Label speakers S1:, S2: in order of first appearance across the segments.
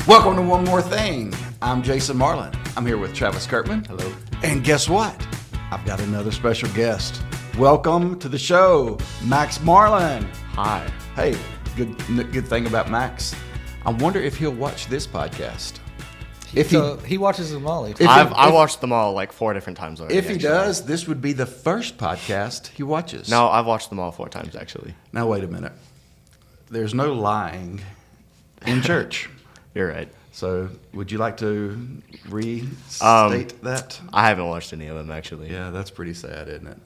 S1: Welcome to One More Thing. I'm Jason Marlin. I'm here with Travis Kirkman.
S2: Hello.
S1: And guess what? I've got another special guest. Welcome to the show, Max Marlin.
S2: Hi.
S1: Hey, good thing about Max. I wonder if he'll watch this podcast.
S3: He watches them all.
S2: I watched them all like 4 different times already.
S1: If he does, this would be the first podcast he watches.
S2: No, I've watched them all 4 times actually.
S1: Now, wait a minute. There's no lying in church.
S2: You're right.
S1: So, would you like to restate that?
S2: I haven't watched any of them actually.
S1: Yeah, that's pretty sad, isn't it?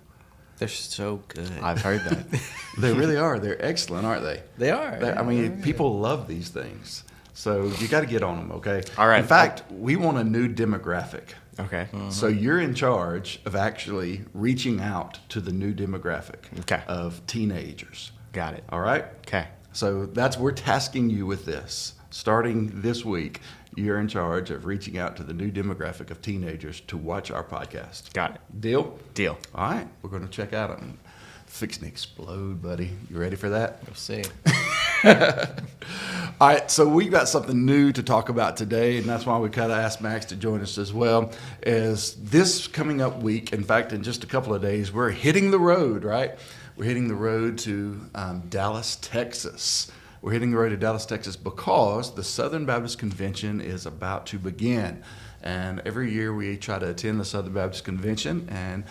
S3: They're so good.
S2: I've heard that.
S1: They really are. They're excellent, aren't they?
S3: They are.
S1: I mean, people love these things. So, you got to get on them, okay?
S2: All right.
S1: In fact, we want a new demographic.
S2: Okay.
S3: Mm-hmm.
S1: So, you're in charge of actually reaching out to the new demographic of teenagers.
S2: Got it.
S1: All right?
S2: Okay.
S1: So, we're tasking you with this. Starting this week, you're in charge of reaching out to the new demographic of teenagers to watch our podcast.
S2: Got it.
S1: Deal?
S2: Deal.
S1: All right. We're going to check out them. Fixing to explode, buddy. You ready for that?
S3: We'll see.
S1: All right. So we've got something new to talk about today, and that's why we kind of asked Max to join us as well. Is this coming up week, in fact, in just a couple of days, we're hitting the road, right? We're hitting the road to Dallas, Texas. We're hitting the road to Dallas, Texas because the Southern Baptist Convention is about to begin. And every year we try to attend the Southern Baptist Convention, and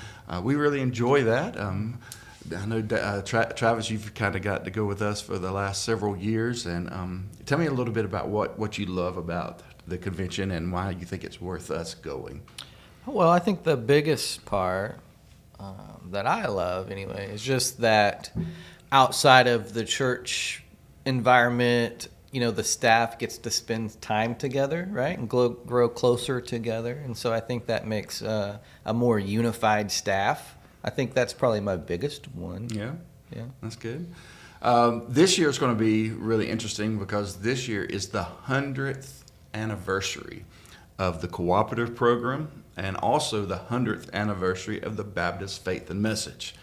S1: we really enjoy that. I know, Travis, you've kind of got to go with us for the last several years. And tell me a little bit about what you love about the convention and why you think it's worth us going.
S3: Well, I think the biggest part that I love, anyway, is just that outside of the church environment, you know, the staff gets to spend time together, right, and grow closer together. And so I think that makes a more unified staff. I think that's probably my biggest one.
S1: Yeah,
S3: Yeah.
S1: that's good. This year is going to be really interesting because this year is the 100th anniversary of the cooperative program and also the 100th anniversary of the Baptist Faith and Message.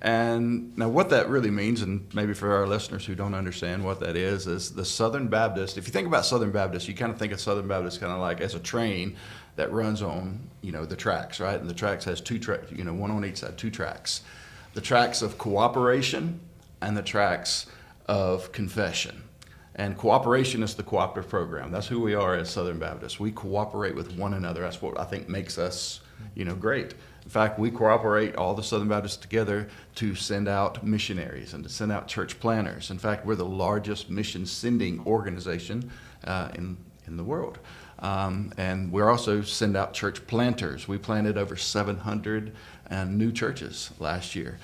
S1: And now what that really means, and maybe for our listeners who don't understand what that is the Southern Baptist. If you think about Southern Baptist, you kind of think of Southern Baptist kind of like as a train that runs on, the tracks, right? And the tracks has 2 tracks, one on each side, 2 tracks. The tracks of cooperation and the tracks of confession. And cooperation is the cooperative program. That's who we are as Southern Baptists. We cooperate with one another. That's what I think makes us, great. In fact, we cooperate, all the Southern Baptists together, to send out missionaries and to send out church planners. In fact, we're the largest mission sending organization in the world. And we also send out church planters. We planted over 700 new churches last year,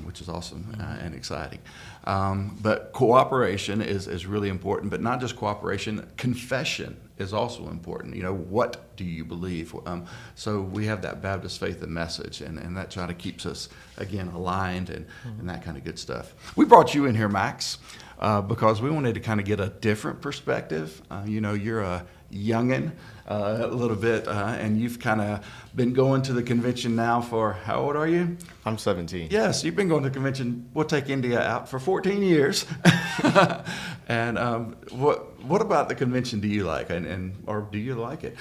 S1: which is awesome and exciting. But cooperation is really important, but not just cooperation, confession is also important. What do you believe? So we have that Baptist Faith and Message, and that kind of keeps us, again, aligned and that kind of good stuff. We brought you in here, Max, because we wanted to kind of get a different perspective. You're a youngin' a little bit, and you've kind of been going to the convention now for, how old are you?
S2: I'm 17.
S1: Yes, you've been going to the convention. We'll take India out for 14 years. And what about the convention do you like, or do you like it?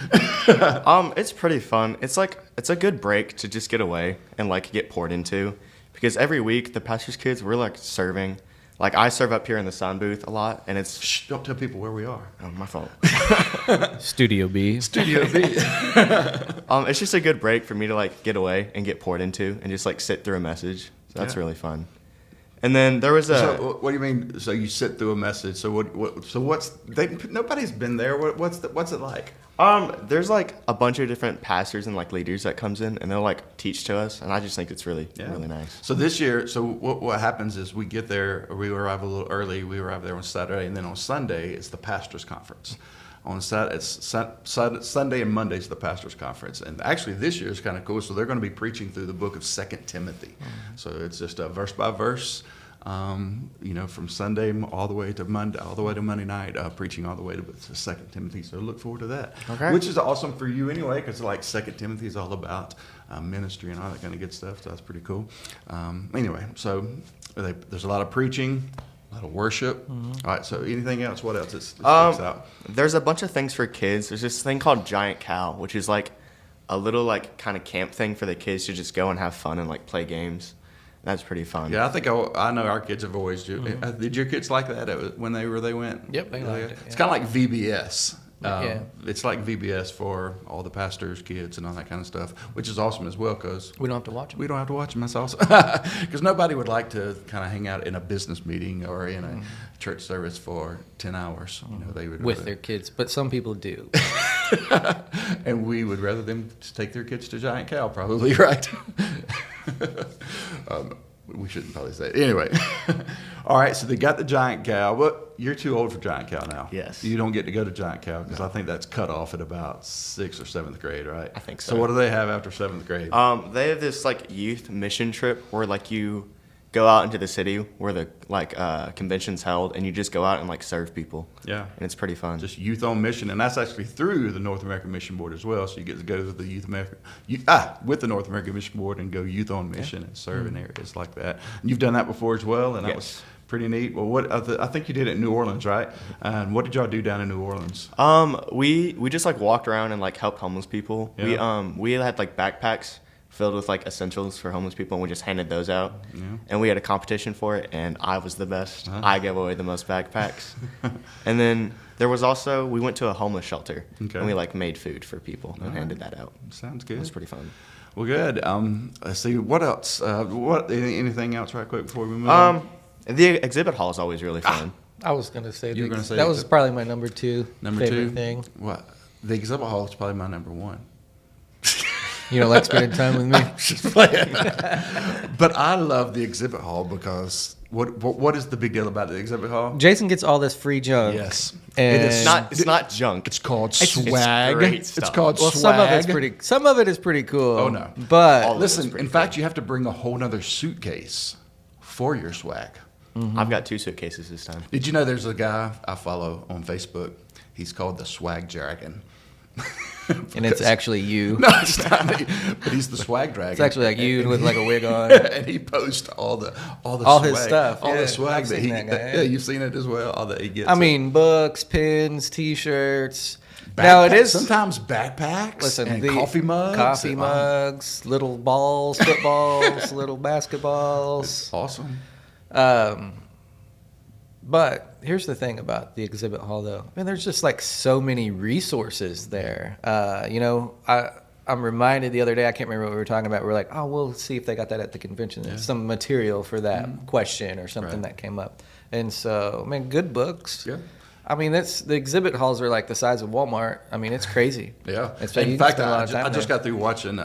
S2: It's pretty fun. It's a good break to just get away and get poured into, because every week the pastor's kids, we're serving. I serve up here in the sound booth a lot, and it's...
S1: Shh, don't tell people where we are.
S2: Oh, my fault.
S3: Studio B.
S1: Studio B.
S2: It's just a good break for me to get away and get poured into and just sit through a message. So that's really fun. And then there was a...
S1: So what do you mean? So you sit through a message. So nobody's been there. What's it like?
S2: There's a bunch of different pastors and leaders that comes in, and they'll teach to us, and I just think it's really nice.
S1: So this year, what happens is we get there, we arrive a little early. We arrive there on Saturday, and then on Sunday it's the pastors' conference. On Saturday, it's Sunday and Monday is the pastors' conference, and actually this year is kind of cool. So they're going to be preaching through the book of 2 Timothy. Mm-hmm. So it's just verse by verse. From Sunday all the way to Monday night, preaching all the way to 2 Timothy. So look forward to that, which is awesome for you anyway, because 2 Timothy is all about ministry and all that kind of good stuff. So that's pretty cool. Anyway, so there's a lot of preaching, A lot of worship. All right. So anything else? What else? Sticks out.
S2: There's a bunch of things for kids. There's this thing called Giant Cow, which is like a little like kind of camp thing for the kids to just go and have fun and like play games. That's pretty fun.
S1: Yeah, I think I know our kids have always. Did your kids like that when they went?
S3: Yep, they liked it.
S1: It's kind of like VBS.
S3: Yeah.
S1: It's like VBS for all the pastors' kids and all that kind of stuff, which is awesome as well because
S3: We don't have to watch them.
S1: we don't have to watch them. That's awesome. Because nobody would like to kind of hang out in a business meeting or in a church service for 10 hours. You know, they would
S3: With their kids, but some people do.
S1: and we would rather them just take their kids to Giant Cow, probably, right? We shouldn't probably say it. Anyway. All right, so they got the Giant Cow. But you're too old for Giant Cow now.
S2: Yes.
S1: You don't get to go to Giant Cow because I think that's cut off at about 6th or 7th grade, right?
S2: I think
S1: So
S2: so.
S1: what do they have after 7th grade?
S2: They have this like youth mission trip where like you go out into the city where the like convention's held, and you just go out and like serve people.
S1: Yeah.
S2: And it's pretty fun.
S1: Just Youth on Mission, and that's actually through the North American Mission Board as well. So you get to go to the with the North American Mission Board and go Youth on Mission and serve in areas like that. And you've done that before as well, and that was pretty neat. Well, I think you did it in New Orleans, right? And what did y'all do down in New Orleans?
S2: We just like walked around and like helped homeless people.
S1: Yeah.
S2: We had like backpacks filled with like essentials for homeless people, and we just handed those out.
S1: Yeah.
S2: And we had a competition for it, and I was the best. I gave away the most backpacks. And then there was also, we went to a homeless shelter,
S1: Okay.
S2: and we like made food for people and handed that out.
S1: Sounds
S2: It
S1: good.
S2: was pretty fun.
S1: Well, good. Let's see. What else? Anything else right quick before we move on?
S2: The exhibit hall is always really fun.
S3: I was going to say,
S1: You were gonna say
S3: that was probably my number two
S1: Number
S3: favorite
S1: 2?
S3: thing.
S1: What? The exhibit hall is probably my number 1.
S3: You don't like spending time with me?
S1: Just playing. But I love the exhibit hall because what is the big deal about the exhibit hall?
S3: Jason gets all this free junk.
S1: Yes.
S3: And
S1: It is
S2: It's not junk.
S1: It's called
S2: It's
S1: swag.
S2: great
S1: It's
S2: stuff.
S1: called
S3: well,
S1: swag.
S3: some of it is pretty cool.
S1: Oh, no.
S3: But
S2: All of
S1: Listen,
S2: pretty
S1: in fact, you have to bring a whole nother suitcase for your swag.
S2: I've got 2 suitcases this time.
S1: Did you know there's a guy I follow on Facebook? He's called the Swag Dragon.
S3: and it's actually you.
S1: No, it's not me, but he's the Swag Dragon.
S3: It's actually like you with like a wig on.
S1: And he posts all the swag,
S3: his stuff.
S1: all
S3: Yeah,
S1: the swag
S3: I've
S1: that
S3: seen
S1: he.
S3: that guy,
S1: Yeah,
S3: yeah.
S1: you've seen it as well. All that he gets.
S3: I mean, books, pins, T-shirts. Now it is
S1: sometimes backpacks.
S3: Listen,
S1: and
S3: the
S1: coffee mugs.
S3: coffee mugs, little balls, footballs, little basketballs.
S1: Awesome.
S3: But here's the thing about the exhibit hall, though. Man, there's just like so many resources there. I'm reminded the other day, I can't remember what we were talking about. We're like, oh, we'll see if they got that at the convention.
S1: Yeah.
S3: Some material for that question or something
S1: Right.
S3: that came up. And so, man, good books.
S1: Yeah.
S3: I mean, the exhibit halls are like the size of Walmart. I mean, it's crazy.
S1: Yeah.
S3: It's,
S1: In
S3: you can
S1: fact,
S3: spend a lot
S1: I
S3: of time
S1: just
S3: there.
S1: got through watching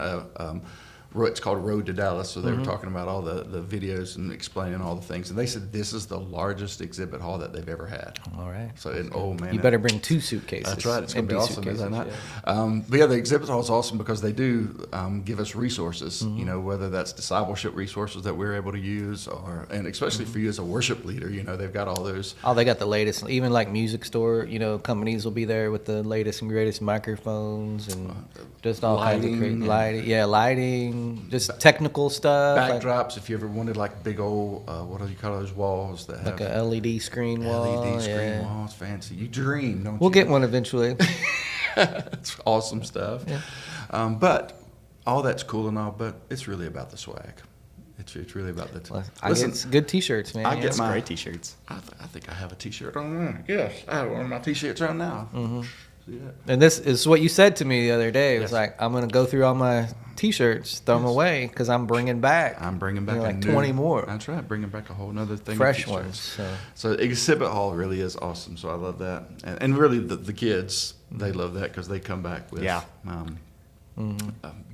S1: it's called Road to Dallas. So they were talking about all the videos and explaining all the things. And they said this is the largest exhibit hall that they've ever had.
S3: All right.
S1: So, oh, man.
S3: You better bring 2 suitcases.
S1: That's right. It's going to be
S3: empty
S1: awesome, isn't it?
S3: yeah.
S1: But yeah, the exhibit hall is awesome because they do give us resources, you know, whether that's discipleship resources that we're able to use and especially for you as a worship leader, you know, they've got all those.
S3: Oh, they got the latest. Even like music store, companies will be there with the latest and greatest microphones and just all kinds of
S1: Lighting.
S3: great lighting. Yeah, lighting, just technical stuff.
S1: Backdrops, if you ever wanted like big old, what do you call those walls that have
S3: Like a LED screen wall.
S1: LED screen
S3: yeah.
S1: walls, fancy. You dream, don't
S3: We'll
S1: you?
S3: get one eventually.
S1: It's awesome stuff.
S3: Yeah.
S1: But all that's cool and all, but it's really about the swag. It's really about the.
S3: I get good T-shirts, man.
S1: I
S3: yeah.
S1: get my
S2: Great T-shirts.
S1: I think I have a T-shirt on there. Yes, I have one of my T-shirts on now.
S3: Mm-hmm.
S1: See that?
S3: And this is what you said to me the other day. It was
S1: Yes.
S3: like, I'm going to go through all my T-shirts, throw them away, because I'm bringing back.
S1: I'm bringing back
S3: like
S1: a new,
S3: 20 more.
S1: That's right, bringing back a whole nother thing.
S3: Fresh
S1: of
S3: ones.
S1: T-shirts.
S3: So.
S1: So exhibit hall really is awesome. So I love that, and really the kids they love that because they come back with a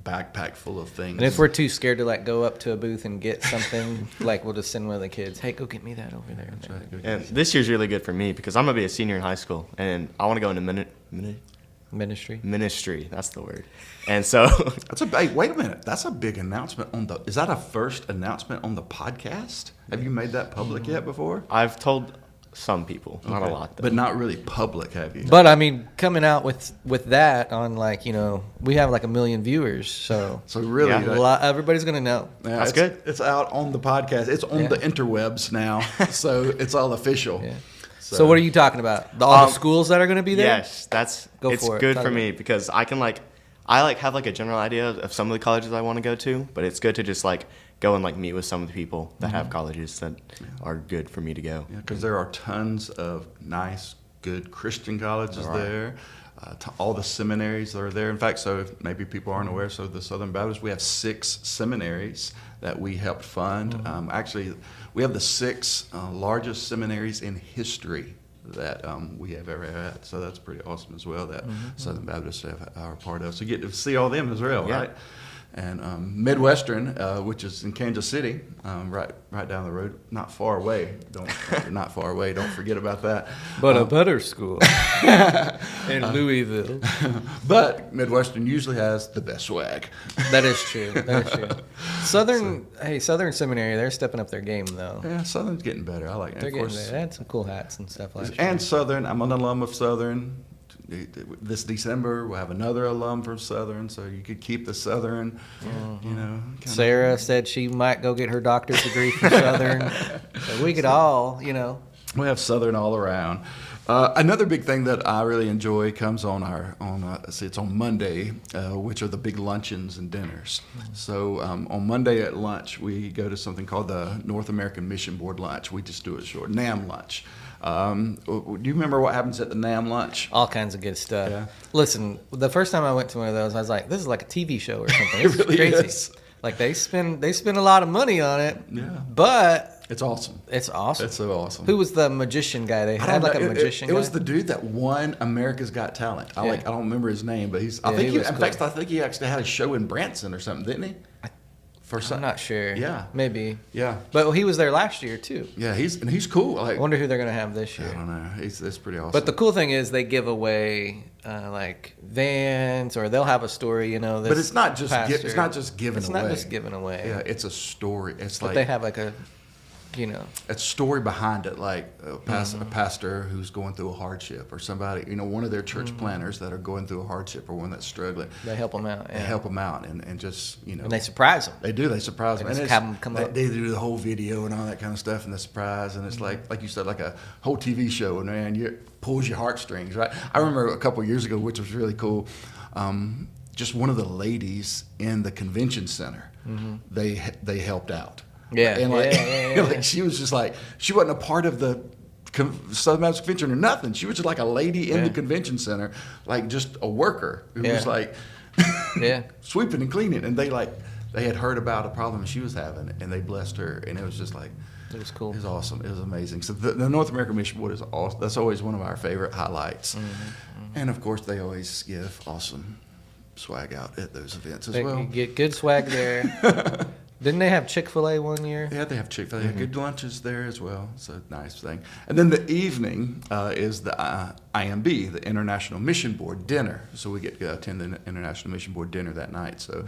S1: backpack full of things.
S3: And if we're too scared to like go up to a booth and get something, like we'll just send one of the kids, hey, go get me that over there.
S1: That's right, good.
S2: And this year's really good for me because I'm gonna be a senior in high school, and I want to go into
S3: Ministry.
S2: ministry. That's the word. And so
S1: Hey, wait a minute. That's a big announcement is that a first announcement on the podcast? Have you made that public yet before?
S2: I've told some people, not a lot though.
S1: But not really public, have you?
S3: But I mean, coming out with that on we have like 1 million viewers, so
S1: really,
S2: Yeah.
S3: Everybody's gonna know.
S1: yeah,
S2: That's good.
S1: It's out on the podcast. It's on the interwebs now, so it's all official.
S3: Yeah. So what are you talking about? All the schools that are gonna be there?
S2: Yes, it's
S3: for it.
S2: good
S3: Talk
S2: for
S3: about
S2: me because I can have like a general idea of some of the colleges I want to go to, but it's good to just like go and like meet with some of the people that have colleges that are good for me to go.
S1: Yeah, because there are tons of nice, good Christian colleges there. All the seminaries that are there. In fact, so if maybe people aren't aware, so the Southern Baptist, we have 6 seminaries that we helped fund. Actually, we have the 6 largest seminaries in history that we have ever had. So that's pretty awesome as well that Southern Baptists are a part of. So you get to see all them as well,
S2: Yeah.
S1: right? And Midwestern, which is in Kansas City, right down the road, not far away. Not far away. Don't forget about that.
S3: But a better school in Louisville.
S1: But Midwestern usually has the best swag.
S3: That is true. Southern Seminary, they're stepping up their game though.
S1: Yeah, Southern's getting better. I like it.
S3: They're
S1: Of
S3: getting
S1: course,
S3: there. They had some cool hats and stuff like that.
S1: and Southern. I'm an alum of Southern. This December, we'll have another alum from Southern, so you could keep the Southern, kinda-
S3: Sarah said she might go get her doctor's degree from Southern. So we could all,
S1: We have Southern all around. Another big thing that I really enjoy comes on it's on Monday, which are the big luncheons and dinners. So on Monday at lunch, we go to something called the North American Mission Board lunch. We just do it short, NAM lunch. Do you remember what happens at the NAM lunch?
S3: all kinds of good stuff.
S1: Yeah.
S3: Listen, the first time I went to one of those, I was like, this is like a TV show or something.
S1: It
S3: It's
S1: really
S3: crazy.
S1: is.
S3: Like they spend a lot of money on it.
S1: Yeah.
S3: But
S1: It's awesome.
S3: it's awesome.
S1: It's so awesome.
S3: Who was the magician guy? They
S1: I
S3: had
S1: don't
S3: like
S1: know.
S3: a magician
S1: It
S3: guy.
S1: was the dude that won America's Got Talent. I don't remember his name, but he's. I
S3: Yeah,
S1: think
S3: he was
S1: in fact, I think he actually had a show in Branson or something, didn't he?
S3: I'm not sure.
S1: Yeah.
S3: Maybe.
S1: Yeah.
S3: But he was there last year too.
S1: Yeah, he's cool. Like,
S3: I wonder who they're gonna have this
S1: I
S3: year.
S1: don't know. It's pretty awesome.
S3: But the cool thing is they give away like vans, or they'll have a story. This
S1: But it's not just
S3: pastor.
S1: it's not just giving
S3: It's
S1: away.
S3: not just giving away.
S1: Yeah, it's a story. It's
S3: But
S1: like
S3: they have like a
S1: a story behind it, like a pastor who's going through a hardship, or somebody, one of their church planners that are going through a hardship, or one that's struggling.
S3: They help them out.
S1: They help them out and just
S3: And they surprise them.
S1: They do. They surprise them.
S3: just
S1: And
S3: have 'em come up.
S1: They do the whole video and all that kind of stuff, and the surprise, and it's like you said, like a whole TV show, and man, it pulls your heartstrings, right? I remember a couple of years ago, which was really cool. Just one of the ladies in the convention center, they helped out.
S3: Yeah,
S1: and like,
S3: yeah.
S1: like she was just like, she wasn't a part of the Southern Baptist Convention or nothing. She was just like a lady in the convention center, like just a worker who was like sweeping and cleaning. And they had heard about a problem she was having, and they blessed her. And it was just like,
S3: It was cool.
S1: it was awesome. It was amazing. So the North American Mission Board is awesome. That's always one of our favorite highlights. And of course, they always give awesome swag out at those events as
S3: They
S1: well.
S3: get good swag there. Didn't they have Chick-fil-A one year?
S1: Yeah, they have Chick-fil-A. They have good lunches there as well. So nice thing. And then the evening is the IMB, the International Mission Board dinner. So we get to attend the International Mission Board dinner that night. So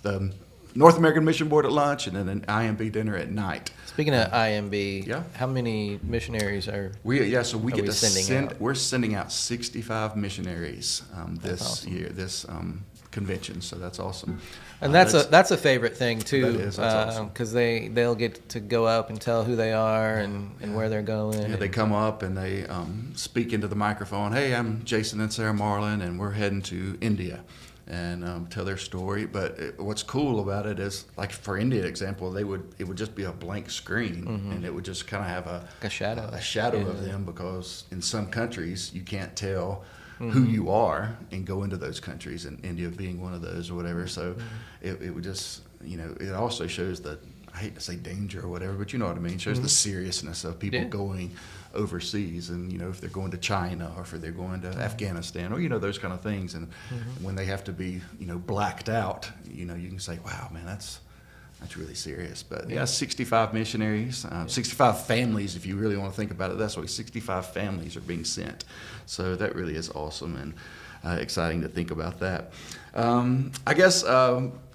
S1: the North American Mission Board at lunch, and then an IMB dinner at night.
S3: Speaking of IMB,
S1: Yeah.
S3: how many missionaries are?
S1: We get
S3: we
S1: to
S3: sending out?
S1: We're sending out 65 missionaries this
S3: awesome.
S1: year, this convention. So that's awesome.
S3: And that's a favorite thing too,
S1: That is, that's awesome.
S3: because they'll get to go up and tell who they are and where they're going.
S1: Yeah, they come up and they speak into the microphone. Hey, I'm Jason and Sarah Marlin, and we're heading to India, and tell their story. But what's cool about it is, like for India example, it would just be a blank screen, and it would just kind of have
S3: a shadow,
S1: of them, because in some countries you can't tell who you are and go into those countries, and India being one of those or whatever. So it would just, it also shows the, I hate to say danger or whatever, but you know what I mean. It shows the seriousness of people going overseas, and if they're going to China, or if they're going to Afghanistan, or those kind of things, and when they have to be blacked out, you can say, wow, man, that's really serious. But 65 missionaries, 65 families, if you really want to think about it. That's why 65 families are being sent. So that really is awesome and exciting to think about that. I guess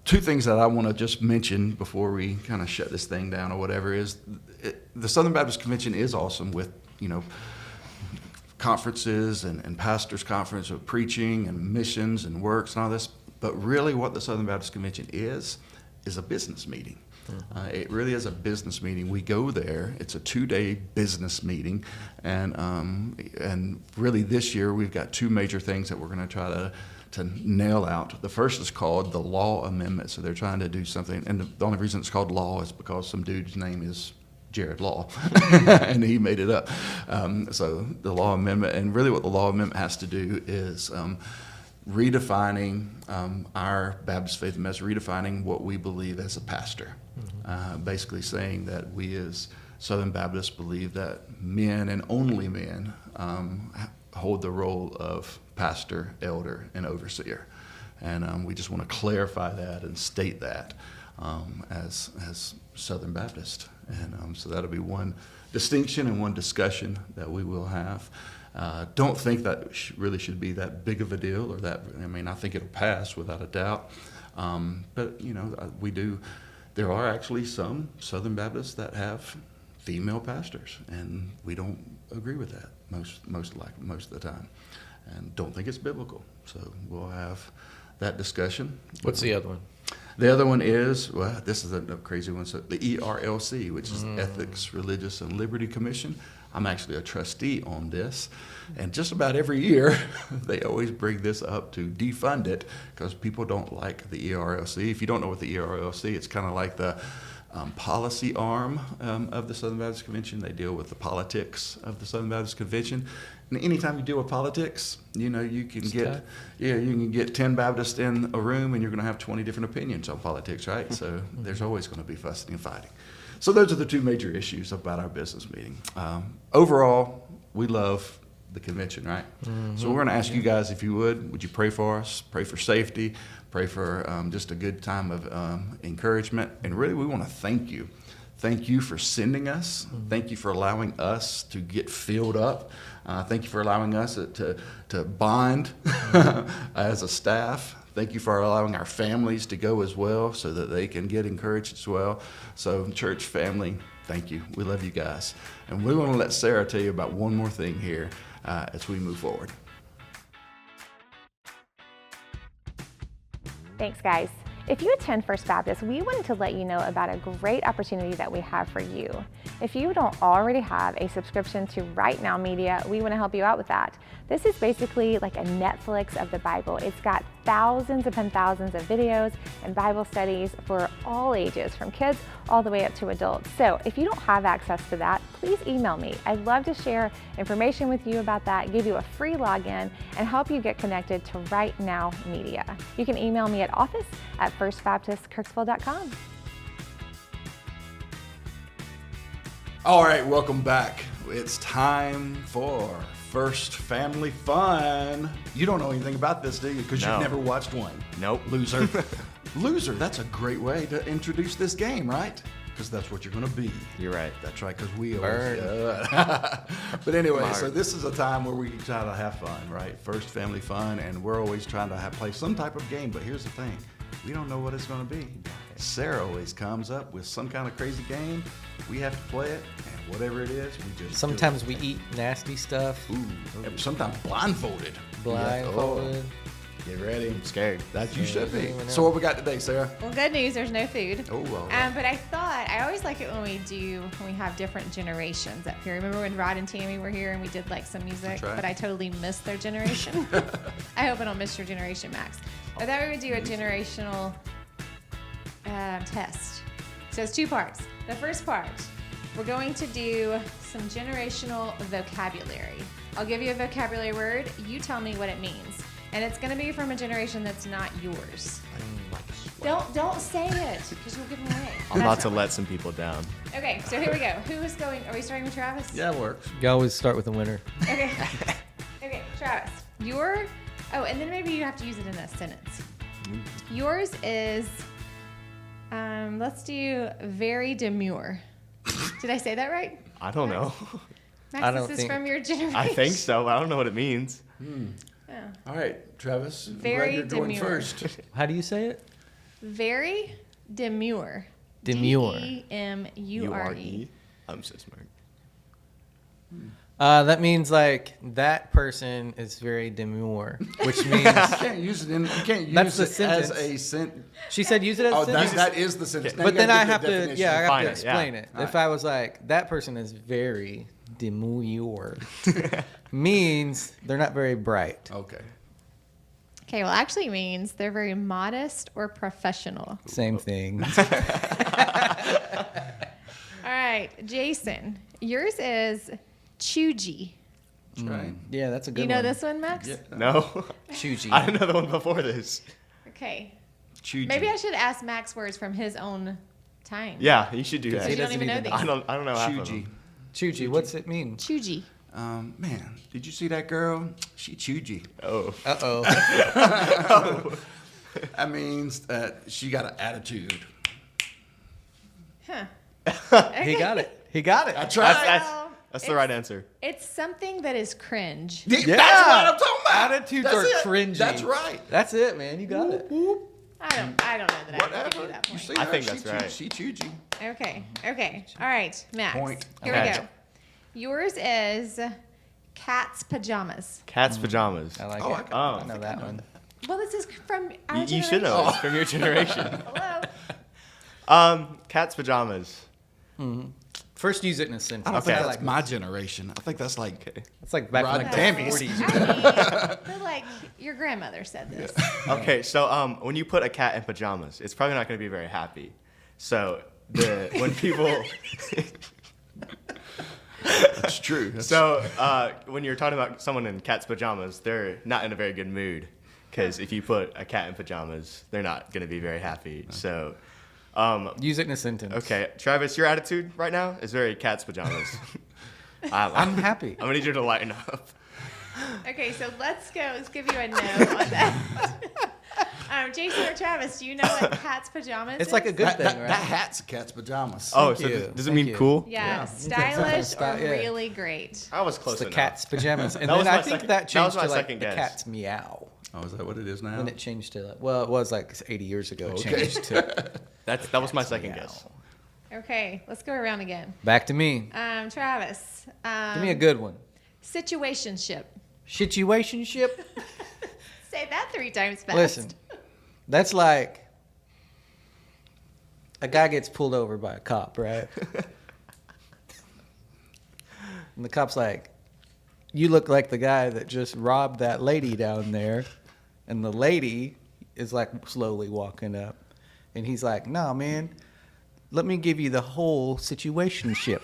S1: two things that I want to just mention before we kind of shut this thing down or whatever is the Southern Baptist Convention is awesome with conferences and pastors' conference of preaching and missions and works and all this. But really what the Southern Baptist Convention is a business meeting. It really is a business meeting. We go there. It's a 2-day business meeting. And really this year we've got 2 major things that we're going to try to nail out. The first is called the Law Amendment. So they're trying to do something. And the only reason it's called law is because some dude's name is Jared Law, and he made it up. So the Law Amendment, and really what the Law Amendment has to do is redefining our Baptist faith and message, redefining what we believe as a pastor. Basically saying that we as Southern Baptists believe that men and only men hold the role of pastor, elder, and overseer. And we just want to clarify that and state that as Southern Baptist. And so that'll be one distinction and one discussion that we will have. Don't think that really should be that big of a deal, or that, I think it'll pass without a doubt. But, there are actually some Southern Baptists that have female pastors, and we don't agree with that most of the time, and don't think it's biblical. So we'll have that discussion.
S3: What's the other one?
S1: The other one is, well, this is a crazy one, so the ERLC, which is Ethics, Religious, and Liberty Commission. I'm actually a trustee on this, and just about every year they always bring this up to defund it because people don't like the ERLC. If you don't know what the ERLC, it's kind of like the policy arm of the Southern Baptist Convention. They deal with the politics of the Southern Baptist Convention. And anytime you deal with politics, you can get 10 Baptists in a room and you're going to have 20 different opinions on politics, right? So there's always going to be fussing and fighting. So those are the 2 major issues about our business meeting. Overall, we love the convention, right? So we're going to ask you guys, if you would you pray for us, pray for safety, pray for just a good time of encouragement. And really, we want to thank you. Thank you for sending us. Thank you for allowing us to get filled up. Thank you for allowing us to bond as a staff. Thank you for allowing our families to go as well so that they can get encouraged as well. So, church family, thank you. We love you guys. And we want to let Sarah tell you about one more thing here as we move forward.
S4: Thanks, guys. If you attend First Baptist, we wanted to let you know about a great opportunity that we have for you. If you don't already have a subscription to Right Now Media, we want to help you out with that. This is basically like a Netflix of the Bible. It's got thousands upon thousands of videos and Bible studies for all ages, from kids all the way up to adults. So if you don't have access to that, please email me. I'd love to share information with you about that, give you a free login, and help you get connected to Right Now Media. You can email me at office@firstbaptistkirksville.com.
S1: All right, welcome back. It's time for First Family Fun. You don't know anything about this, do you? Because
S2: No.
S1: you've never watched one.
S2: Nope.
S1: Loser. Loser, that's a great way to introduce this game, right? Because that's what you're going to be.
S2: You're right.
S1: That's right, because we
S3: Burn.
S1: always... But anyway,
S2: Smart.
S1: so this is a time where we try to have fun, right? First Family Fun, and we're always trying to play some type of game, but here's the thing. We don't know what it's going to be. Sarah always comes up with some kind of crazy game. We have to play it, and whatever it is, we just do
S3: Sometimes
S1: it.
S3: we eat nasty stuff.
S1: Ooh, sometimes blindfolded.
S3: Blindfolded.
S1: Get ready.
S2: I'm scared.
S1: That you should be.
S3: You never know.
S1: So what we got today, Sarah?
S5: Well, good news, there's no food.
S1: Oh, all right.
S5: But I always like it when we have different generations up here. Remember when Rod and Tammy were here and we did like some music,
S1: That's right.
S5: but I totally missed their generation. I hope I don't miss your generation, Max. I thought we would do a generational test. So it's 2 parts. The first part, we're going to do some generational vocabulary. I'll give you a vocabulary word. You tell me what it means. And it's going to be from a generation that's not yours. Don't say it, because you'll give them away.
S2: I'm about to let some people down.
S5: Okay, so here we go. Who is going? Are we starting with Travis?
S1: Yeah, it works.
S3: You always start with the winner.
S5: Okay. Okay, Travis. And then maybe you have to use it in a sentence. Yours is, let's do very demure. Did I say that right?
S2: I don't know.
S5: Max,
S3: I don't
S5: this is
S3: think-
S5: from your generation.
S2: I think so. I don't know what it means.
S5: Oh.
S1: All right, Travis. I'm
S5: Very
S1: glad you're going
S5: demure.
S1: first.
S3: How do you say it?
S5: Very demure.
S3: Demure.
S5: DEMURE.
S2: I'm so smart.
S3: That means like that person is very demure, which means
S1: You can't use it. You can't use
S3: That's the
S1: it as
S3: sentence.
S1: a sentence.
S3: she said use it as
S1: Oh,
S3: a sentence.
S1: that is the sentence. Now
S3: But
S1: you
S3: then
S1: gotta
S3: I
S1: give
S3: have
S1: the
S3: to,
S1: definition.
S3: yeah, I have
S2: Define
S3: to
S2: it,
S3: explain
S2: yeah.
S3: it. If I was like, that person is very demure, means they're not very bright.
S1: Okay.
S5: Okay, well, actually means they're very modest or professional.
S3: Same thing.
S5: All right, Jason, yours is choogy.
S1: That's right.
S3: Yeah, that's a good
S5: You
S3: one.
S5: know this one, Max?
S1: Yeah.
S2: No.
S3: Chuji.
S2: I didn't know the one before this.
S5: Okay.
S1: Chuji.
S5: Maybe I should ask Max words from his own time.
S2: Yeah, you should do
S5: Because
S2: that.
S5: you don't
S3: doesn't
S5: even know
S3: even
S5: these.
S2: I don't know half of
S1: Chuji.
S2: them.
S3: Chuji, what's it mean?
S5: Choogy.
S1: Man, did you see that girl? She chuji.
S2: Oh.
S3: Uh-oh.
S1: That means that she got an attitude.
S5: Huh.
S3: He got it. He got it.
S1: I tried.
S2: That's the right answer.
S5: It's something that is cringe.
S1: That's what I'm talking about.
S3: Attitudes
S1: That's
S3: are
S1: it.
S3: cringy.
S1: That's right.
S3: That's it, man. You got it.
S5: I don't know that I can give
S1: Whatever.
S5: you that
S1: You
S5: point.
S1: see
S2: I
S1: her?
S2: think
S1: She
S2: that's
S1: chu-
S2: right.
S1: She chuji.
S5: Okay. All right, Max.
S1: Point.
S5: Here
S2: Okay.
S5: we go. Yours is cat's pajamas.
S2: Cat's pajamas.
S3: I like
S1: Oh,
S3: it.
S2: I
S3: I know that one.
S5: Well, this is from our
S2: You should know.
S5: generation.
S2: It's from your generation.
S5: Hello.
S2: Cat's pajamas.
S3: First, use it in a sentence.
S1: I don't
S2: Okay.
S1: think
S3: I
S1: that's
S3: like
S1: my generation. I think that's like
S3: It's like back in
S1: Rod
S3: like the
S1: Tammy's.
S3: 40s.
S5: I feel like your grandmother said this.
S2: Okay, so when you put a cat in pajamas, it's probably not going to be very happy. So when people
S1: that's true. That's
S2: when you're talking about someone in cat's pajamas, they're not in a very good mood because if you put a cat in pajamas, they're not going to be very happy. So
S3: Use it in a sentence.
S2: okay, Travis, your attitude right now is very cat's pajamas.
S3: I'm happy.
S2: I'm gonna need you to lighten up.
S5: Okay, so let's go. Let's give you a no on that. Jason or Travis, do you know what cat's pajamas
S3: It's
S5: is?
S3: like a good
S1: that,
S3: thing,
S1: that,
S3: right?
S1: that hat's a cat's pajamas.
S2: Oh,
S3: Thank
S2: so
S3: you.
S2: does it
S3: Thank
S2: mean
S3: you.
S2: cool?
S5: Yeah,
S3: Yeah.
S5: stylish or
S3: Yeah.
S5: really great.
S2: I was close
S3: It's the
S2: enough.
S3: cat's pajamas. And
S2: That was
S3: then I
S2: my
S3: think
S2: second-
S3: that
S2: that
S3: changed
S2: was my
S3: to like
S2: second
S3: the
S2: guess.
S3: cat's meow.
S1: Oh, is that what it is now?
S3: Then it changed to like, well, it was like 80 years ago. It
S1: Okay.
S3: changed to
S2: That was my second
S3: meow.
S2: guess.
S5: Okay, let's go around again.
S3: Back to me.
S5: Travis.
S3: Give me a good one.
S5: Situationship.
S3: Situationship.
S5: Say that 3 times fast.
S3: Listen, that's like a guy gets pulled over by a cop, right? And the cop's like, you look like the guy that just robbed that lady down there. And the lady is like slowly walking up. And he's like, no, man, let me give you the whole situationship.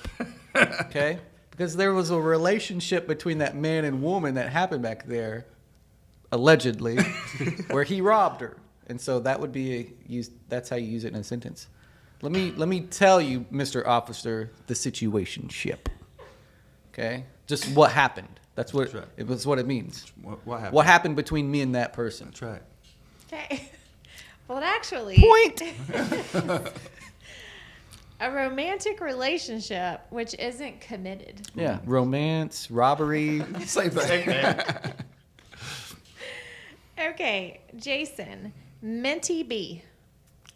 S3: Okay? Because there was a relationship between that man and woman that happened back there, allegedly, where he robbed her. And so that would be that's how you use it in a sentence. Let me tell you, Mr. Officer, the situationship. Okay? Just what happened. That's what
S1: right.
S3: it was what it means.
S1: What happened?
S3: What happened between me and that person.
S1: That's right.
S5: Okay. Well, actually,
S3: Point.
S5: a romantic relationship which isn't committed.
S3: Yeah. Romance, robbery.
S1: Same thing.
S5: Okay, Jason. Minty B.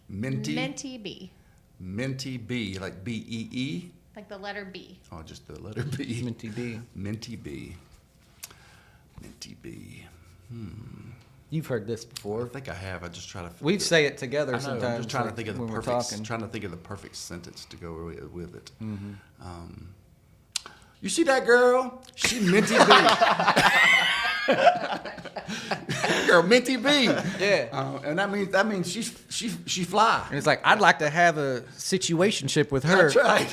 S1: Minty.
S5: Minty B.
S1: Minty B, like B-E-E.
S5: Like the letter B.
S1: Oh, just the letter B.
S3: Minty B.
S1: Minty B. Minty B.
S3: You've heard this
S1: I
S3: before.
S1: think I have. I just try to.
S3: We say it together
S1: I know,
S3: sometimes.
S1: I'm just trying to
S3: like,
S1: think of the
S3: when we're
S1: perfect.
S3: talking.
S1: Trying to think of the perfect sentence to go with it. You see that girl? She Minty B. Girl, Minty B.
S3: Yeah.
S1: And that means she fly.
S3: And it's like, I'd like to have a situationship with her.
S1: That's right.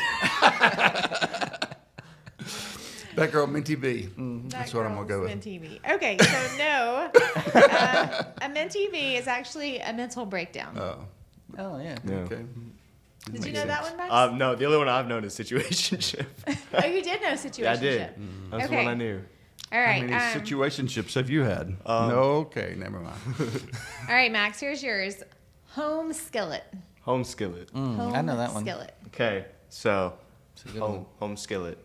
S1: That girl, Minty B. That's what I'm gonna go with.
S5: Minty B. Okay, so no. A Minty B is actually a mental breakdown.
S3: Oh, yeah.
S2: Yeah.
S1: Okay.
S5: Did you know that one, Max?
S2: No, the only one I've known is situationship.
S5: Oh, you did know situationship.
S2: Yeah, I did. That's the one
S5: Okay.
S2: I knew.
S5: All
S1: How
S5: right.
S1: many situationships have you had? No, okay, never mind.
S5: All right, Max. Here's yours. Home skillet.
S2: Home skillet.
S5: Home
S3: I know that one.
S5: Skillet.
S2: Okay, so
S3: It's a good one.
S2: home skillet.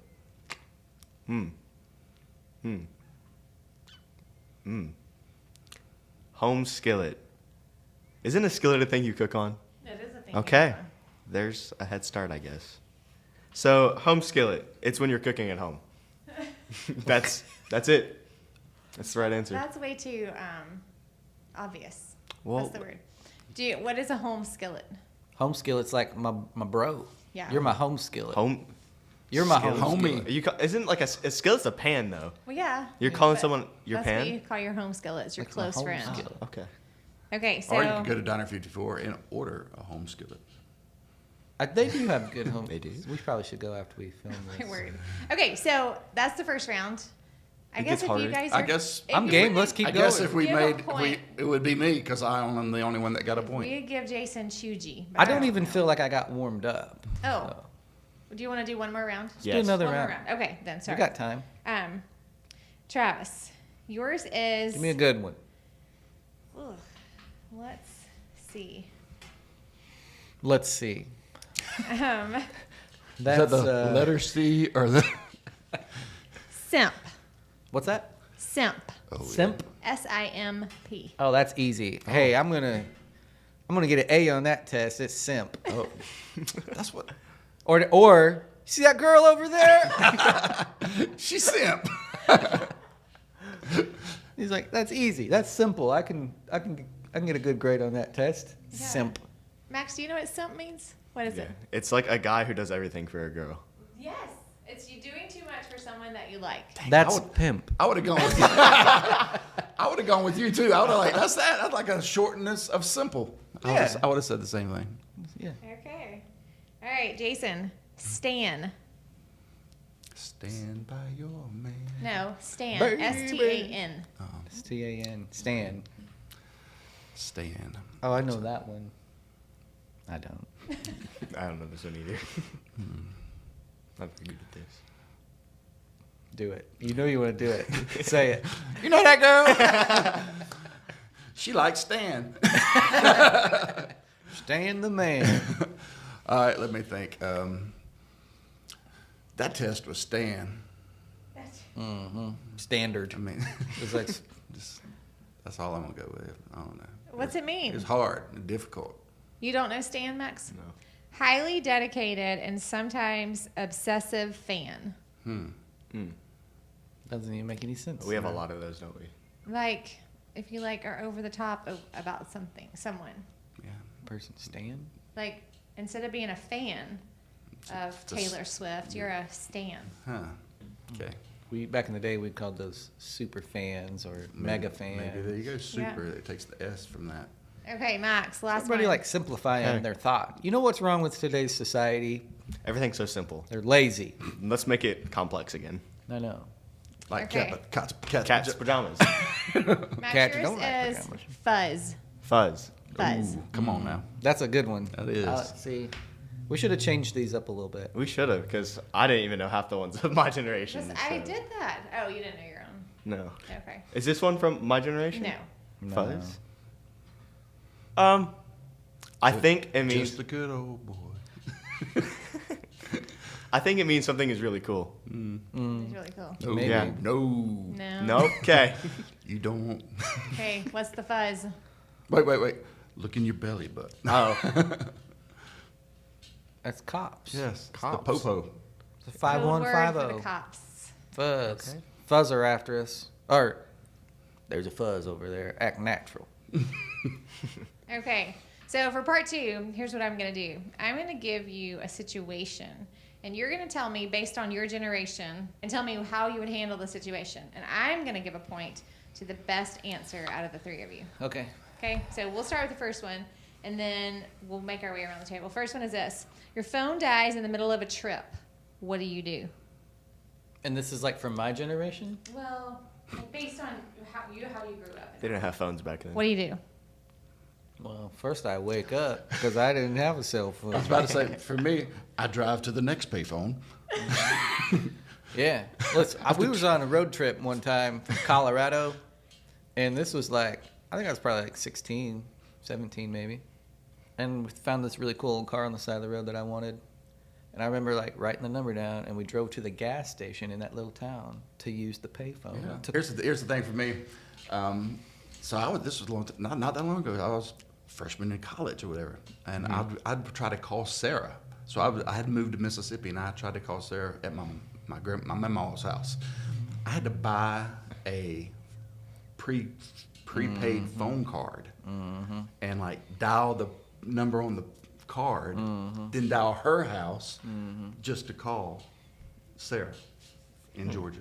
S2: Home skillet. Isn't a skillet a thing you cook on?
S5: It is a thing.
S2: Okay, there's a head start, I guess. So home skillet. It's when you're cooking at home. That's it. That's the right answer.
S5: That's way too obvious.
S2: Well-
S5: That's the word. What is a home skillet?
S3: Home skillet's like my bro.
S5: Yeah.
S3: You're my home skillet.
S2: Home.
S3: You're my
S2: skillet.
S3: home
S1: Homie.
S3: skillet.
S2: Isn't like a skillet's a pan though?
S5: Well, yeah.
S2: You're calling
S5: But
S2: someone your
S5: that's
S2: pan?
S5: what you call your home skillet. It's your
S3: Like my
S5: close
S3: home
S5: friend.
S3: skillet.
S2: Okay.
S5: Okay, so
S1: Or you could go to Diner 54 and order a home skillet.
S3: They do have good home.
S2: They do.
S3: We probably should go after we film
S5: my
S3: this.
S5: word. Okay, so that's the first round. I
S2: It
S5: guess
S2: gets
S5: if you
S2: harder.
S5: guys
S1: I
S5: are,
S1: guess-
S5: if
S3: I'm
S5: you
S3: game.
S5: were
S3: Let's
S5: to-
S3: keep
S1: I guess
S3: going.
S1: if we
S5: Give a
S1: made,
S5: point.
S1: it would be me because I'm the only one that got a point.
S5: We give Jason Chuji.
S3: I don't even feel like I got warmed up.
S5: Oh.
S3: So,
S5: Do you want to do one more round?
S3: let's do
S2: Yes.
S3: another
S5: One more
S3: round.
S5: round. Okay, then
S3: We
S5: sorry.
S3: got time.
S5: Travis, yours is.
S3: Give me a good one.
S5: Ugh, let's see.
S3: Let's see.
S5: Um,
S3: That's
S1: Is that the letter C or the?
S5: simp.
S3: What's that?
S5: Simp.
S1: Oh,
S3: Simp.
S5: SIMP.
S3: Oh, that's easy. Hey, I'm gonna get an A on that test. It's simp.
S1: Oh, that's what.
S3: Or see that girl over there?
S1: She's simp.
S3: He's like, that's easy. That's simple. I can get a good grade on that test.
S5: Yeah.
S3: Simp.
S5: Max, do you know what simp means? What is
S2: Yeah.
S5: it?
S2: It's like a guy who does everything for a girl.
S5: Yes. It's you doing too much for someone that you like.
S3: That's
S1: I would-
S3: pimp.
S1: I would have gone with you. I would have gone with you too. I would have like that's that. That's like a shortness of simple.
S3: Yeah.
S1: I would have said the same thing.
S3: Yeah.
S5: Okay. All right, Jason. Stan.
S1: Stand by your man.
S5: No, Stan.
S3: Baby.
S5: STAN.
S3: STAN. Stan.
S1: Stand.
S3: Oh, I know that one. I don't.
S2: I don't know this one either. Not very good at this.
S3: Do it. You know you want to do it. Say it.
S1: You know that girl? She likes Stan.
S3: Stan the man.
S1: All right, let me think. That test was Stan.
S3: Standard.
S1: I mean,
S3: It's like,
S1: just, that's all I'm gonna go with. I don't know.
S5: What's it mean?
S1: It's hard and difficult.
S5: You don't know Stan, Max?
S2: No.
S5: Highly dedicated and sometimes obsessive fan.
S3: doesn't even make any sense.
S2: We have a lot of those, don't we?
S5: Like, if you like are over the top about something, someone.
S1: Yeah.
S3: Person Stan.
S5: Like, instead of being a fan of
S1: Just-
S5: Taylor Swift, you're a stan.
S1: Huh. Okay.
S3: We back in the day we called those super fans or mega fans.
S1: Maybe there you go. Super.
S5: Yeah.
S1: It takes the S from that.
S5: Okay, Max, last
S3: Everybody
S5: one.
S3: like simplifying
S2: Okay.
S3: their thought. You know what's wrong with today's society?
S2: Everything's so simple.
S3: They're lazy.
S2: Let's make it complex again.
S3: I know.
S1: Like
S5: Okay.
S2: Cat's pajamas.
S5: Max,
S3: Cat, you
S5: yours
S3: don't like
S5: is
S3: pajamas.
S5: fuzz.
S2: Fuzz.
S5: Fuzz.
S1: Ooh, come on now.
S3: That's a good one.
S1: That is.
S3: See, we should have changed these up a little bit.
S2: We should have, because I didn't even know half the ones of my generation.
S5: I
S2: so-
S5: did that. Oh, you didn't know your own.
S2: No.
S5: Okay.
S2: Is this one from my generation?
S5: No.
S3: No.
S2: Fuzz? I think it means
S1: Just a good old boy.
S2: I think it means something is really cool.
S5: It's really cool.
S1: No.
S3: Maybe.
S2: Yeah.
S1: No.
S5: No.
S2: No? Okay.
S1: You don't.
S5: Okay, what's the fuzz?
S1: Wait. Look in your belly button.
S2: Oh.
S3: That's cops.
S1: Yes.
S2: Cops.
S1: The popo.
S3: It's a
S5: Code word for the
S3: 5150.
S5: cops.
S3: Fuzz.
S2: Okay.
S3: Fuzz are after us. Or there's a fuzz over there. Act natural.
S5: Okay, so for part 2, here's what I'm going to do. I'm going to give you a situation, and you're going to tell me based on your generation and tell me how you would handle the situation. And I'm going to give a point to the best answer out of the 3 of you.
S3: Okay.
S5: Okay, so we'll start with the first one, and then we'll make our way around the table. First one is this. Your phone dies in the middle of a trip. What do you do?
S3: And this is like from my generation?
S5: Well, based on how you grew up.
S2: They didn't have phones back then.
S5: What do you do?
S3: Well, first I wake up because I didn't have a cell phone.
S1: I was about to say, for me, I drive to the next payphone.
S3: Yeah. We was on a road trip one time from Colorado, and this was like, I think I was probably like 16, 17 maybe. And we found this really cool car on the side of the road that I wanted. And I remember like writing the number down, and we drove to the gas station in that little town to use the payphone.
S1: Yeah.
S3: It took-
S1: Here's the thing for me. This was a long not that long ago. I was a freshman in college or whatever, and I'd try to call Sarah. So I had moved to Mississippi, and I tried to call Sarah at my grandma's house, I had to buy a prepaid phone card and like dial the number on the card, then dial her house just to call Sarah in Georgia.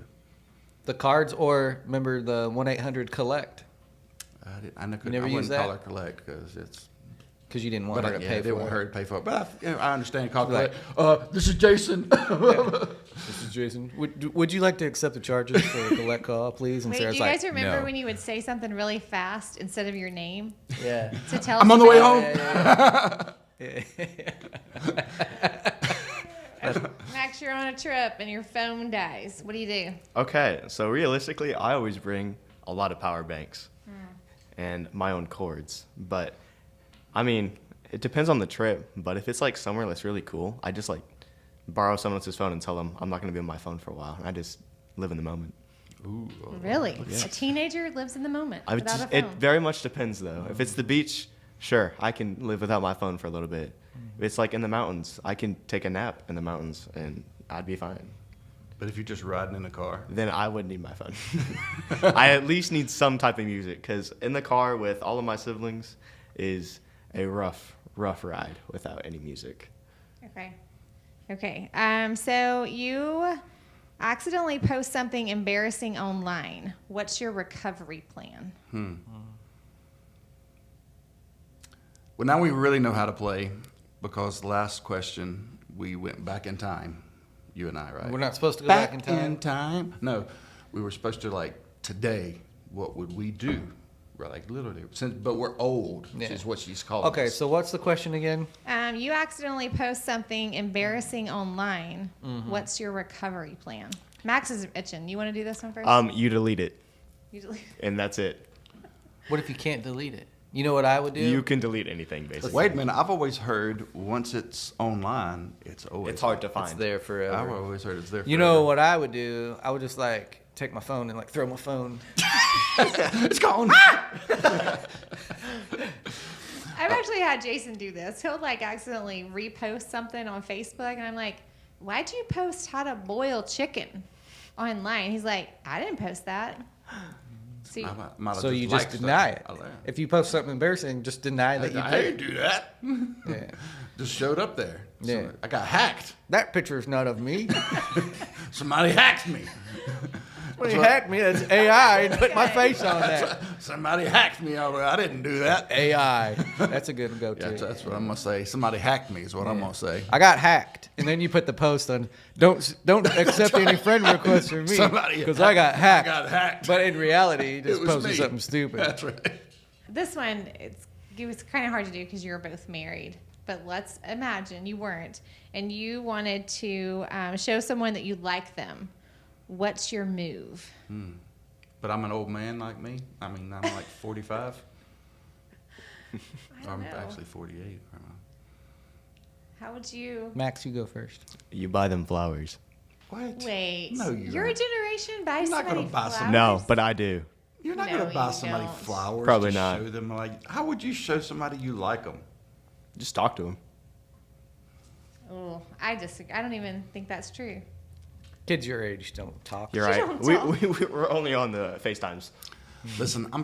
S3: The cards, or remember the 1-800-COLLECT?
S1: I
S3: never
S1: wouldn't
S3: used
S1: call
S3: that?
S1: her collect because it's.
S3: Because you didn't want her to pay
S1: they
S3: for
S1: want
S3: it.
S1: her to pay for it. But I understand call
S3: Like,
S1: collect. This is Jason.
S3: This is Jason. Would you like to accept the charges for a collect call, please? And
S5: Wait, do
S3: Sarah's
S5: you guys
S3: like,
S5: remember
S3: no.
S5: when you would say something really fast instead of your name
S3: Yeah.
S5: to tell?
S1: I'm on the way
S5: somebody?
S1: home.
S5: Max, you're on a trip and your phone dies. What do you do?
S2: Okay, so realistically, I always bring a lot of power banks and my own cords. But, I mean, it depends on the trip. But if it's like somewhere that's really cool, I just like borrow someone else's phone and tell them I'm not going to be on my phone for a while. And I just live in the moment.
S1: Ooh,
S5: Really?
S2: Yeah.
S5: A teenager lives in the moment
S2: I would
S5: without
S2: just,
S5: a
S2: it
S5: phone.
S2: very much depends, though. If it's the beach, sure, I can live without my phone for a little bit. If it's like in the mountains, I can take a nap in the mountains and I'd be fine.
S1: But if you're just riding in a car,
S2: Then I wouldn't need my phone. I at least need some type of music because in the car with all of my siblings is a rough ride without any music.
S5: Okay. So you accidentally post something embarrassing online. What's your recovery plan?
S1: well, now we really know how to play because last question we went back in time. You and I, right?
S3: We're not supposed to go back in time?
S1: No, we were supposed to like today. What would we do? We're like literally, but we're old.
S3: Yeah.
S1: Is what she's calling.
S3: Okay,
S1: us.
S3: so what's the question again?
S5: You accidentally post something embarrassing online. What's your recovery plan? Max is itching. You want to do this one first?
S2: You delete it
S5: Usually.
S2: and that's it.
S3: What if you can't delete it? You know what I would do?
S2: You can delete anything basically.
S1: Wait a minute. I've always heard once it's online, it's always.
S2: It's hard to
S3: It's
S2: find.
S3: there
S1: I've
S3: forever.
S1: always heard it's there.
S3: You know what I would do? I would just like take my phone and like throw my phone.
S1: It's gone.
S5: I've actually had Jason do this. He'll like accidentally repost something on Facebook, and I'm like, "Why'd you post how to boil chicken online?" He's like, "I didn't post that." So
S3: So you just deny it. If you post something embarrassing, just deny that you
S1: I
S3: did.
S1: didn't do that.
S3: Yeah.
S1: Just showed up there.
S3: Yeah.
S1: I got hacked.
S3: That picture is not of me.
S1: Somebody hacked me.
S3: When you hacked me, that's AI. And put my face on that.
S1: Somebody hacked me. I didn't do that.
S3: AI. That's a good go-to.
S1: Yeah, that's what I'm gonna say. Somebody hacked me is what I'm gonna say.
S3: I got hacked, and then you put the post on. Don't accept any friend requests from me
S1: Somebody
S3: because I got hacked.
S1: I got hacked.
S3: But in reality, you just
S1: It was
S3: posted
S1: me.
S3: something stupid.
S1: That's right.
S5: this one, it was kind of hard to do because you were both married. But let's imagine you weren't, and you wanted to show someone that you like them. What's your move?
S1: But I'm an old man like me. I mean, I'm like 45. I'm
S5: know.
S1: actually 48.
S5: How would you?
S3: Max, you go first.
S2: You buy them flowers.
S1: What?
S5: Wait.
S1: No, you
S5: Your
S1: don't.
S5: generation buys
S1: You're not
S5: somebody
S1: gonna buy
S5: flowers?
S1: some-
S2: No, but I do.
S1: You're not
S5: No,
S1: gonna buy
S5: you
S1: somebody
S5: don't.
S1: flowers.
S2: Probably
S1: to
S2: not.
S1: Show them like. How would you show somebody you like them?
S2: Just talk to them.
S5: Oh, I disagree. I don't even think that's true.
S3: Kids your age don't talk.
S2: You're
S5: You
S2: right.
S5: don't
S2: We're only on the FaceTimes.
S1: Listen, I'm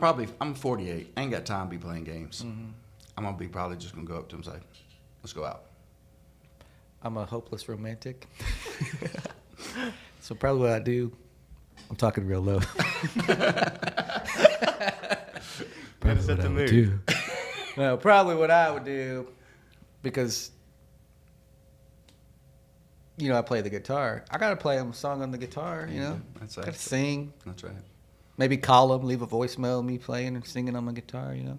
S1: 48. I ain't got time to be playing games. I'm gonna be probably just gonna go up to him and say, "Let's go out."
S3: I'm a hopeless romantic. So probably what I do, I'm talking real low.
S2: Gotta set the mood.
S3: No, probably what I would do, because I play the guitar. I gotta play them a song on the guitar.
S1: That's
S3: Gotta
S1: right.
S3: sing.
S1: That's right.
S3: Maybe call them, leave a voicemail of me playing and singing on my guitar.
S1: Yeah,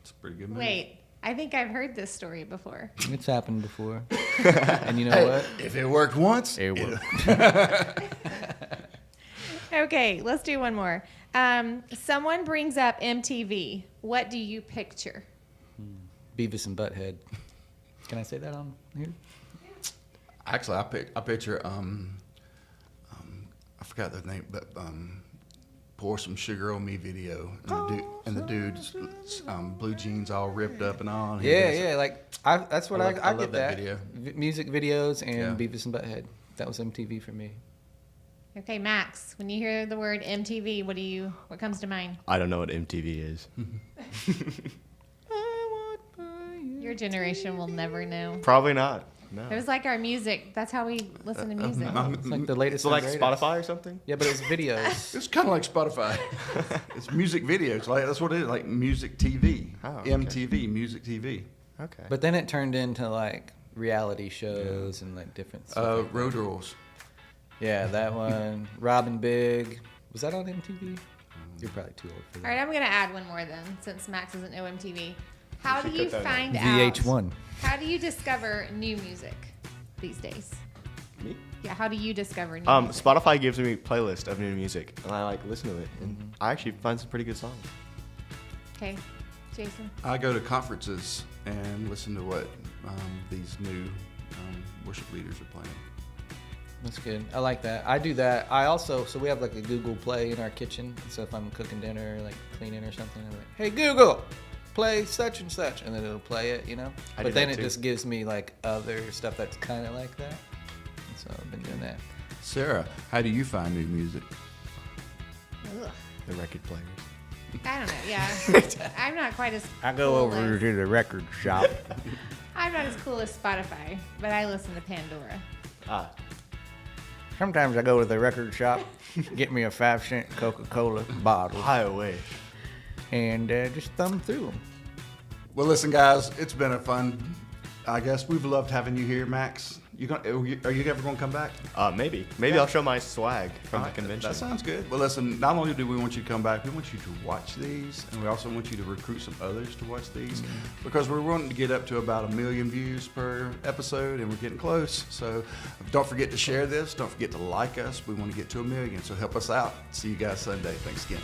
S1: it's a pretty good. Move.
S5: Wait, I think I've heard this story before.
S3: It's happened before. And you know what?
S1: If it worked once,
S3: It worked.
S5: Okay, let's do one more. Someone brings up MTV. What do you picture?
S3: Beavis and Butthead. Can I say that on here?
S1: Actually, I picture I forgot the name, but Pour Some Sugar on Me video, and the dude's blue jeans all ripped up and all. and he does-
S3: Yeah. Like that's what
S1: I
S3: I
S1: love
S3: get
S1: that
S3: that.
S1: video.
S3: Music videos and
S1: Yeah.
S3: Beavis and Butthead. That was MTV for me.
S5: Okay, Max, when you hear the word MTV, what comes to mind?
S2: I don't know what MTV is.
S5: Your generation will never know.
S2: Probably not. No.
S5: It was like our music. That's how we listen to music.
S3: It's like the latest.
S2: So like
S3: and greatest.
S2: Spotify or something?
S3: Yeah, but it's videos.
S1: It's kind of like Spotify. It's music videos. Like that's what it is. Like music TV.
S2: Oh, okay.
S1: MTV, music TV.
S2: Okay.
S3: But then it turned into like reality shows and like different stuff. Like
S1: Road
S3: that.
S1: Rules.
S3: Yeah, that one. Robin Big. Was that on MTV? You're probably too old for
S5: All right,
S3: that.
S5: I'm going to add one more then, since Max doesn't know MTV. How do
S2: should
S5: you
S2: cut that
S5: find out?
S3: VH1.
S5: How do you discover new music these days?
S2: Me?
S5: Yeah, how do you discover new music?
S2: Spotify gives me a playlist of new music, and I like listen to it. And I actually find some pretty good songs.
S5: Okay, Jason.
S1: I go to conferences and listen to what these new worship leaders are playing.
S3: That's good. I like that. I do that. I also, so we have like a Google Play in our kitchen. So if I'm cooking dinner, like cleaning or something, I'm like, hey, Google, play such and such. And then it'll play it, you know?
S2: I do
S3: But then
S2: that
S3: it
S2: too.
S3: just gives me like other stuff that's kind of like that. And so I've been doing that.
S1: Sarah, how do you find new music?
S5: Ugh.
S2: The record players.
S5: I don't know. Yeah, I'm not quite as. cool as-
S3: to the record shop.
S5: I'm not as cool as Spotify, but I listen to Pandora.
S2: Ah,
S3: Sometimes I go to the record shop, get me a 5-cent Coca-Cola bottle,
S2: I wish.
S3: and just thumb through them.
S1: Well, listen, guys, it's been a fun. I guess we've loved having you here, Max. Are you ever going to come back?
S2: Maybe. Maybe I'll show my swag from the convention.
S1: That sounds good. Well, listen, not only do we want you to come back, we want you to watch these, and we also want you to recruit some others to watch these, because we're wanting to get up to about 1 million views per episode, and we're getting close. So don't forget to share this. Don't forget to like us. We want to get to 1 million, so help us out. See you guys Sunday. Thanks again.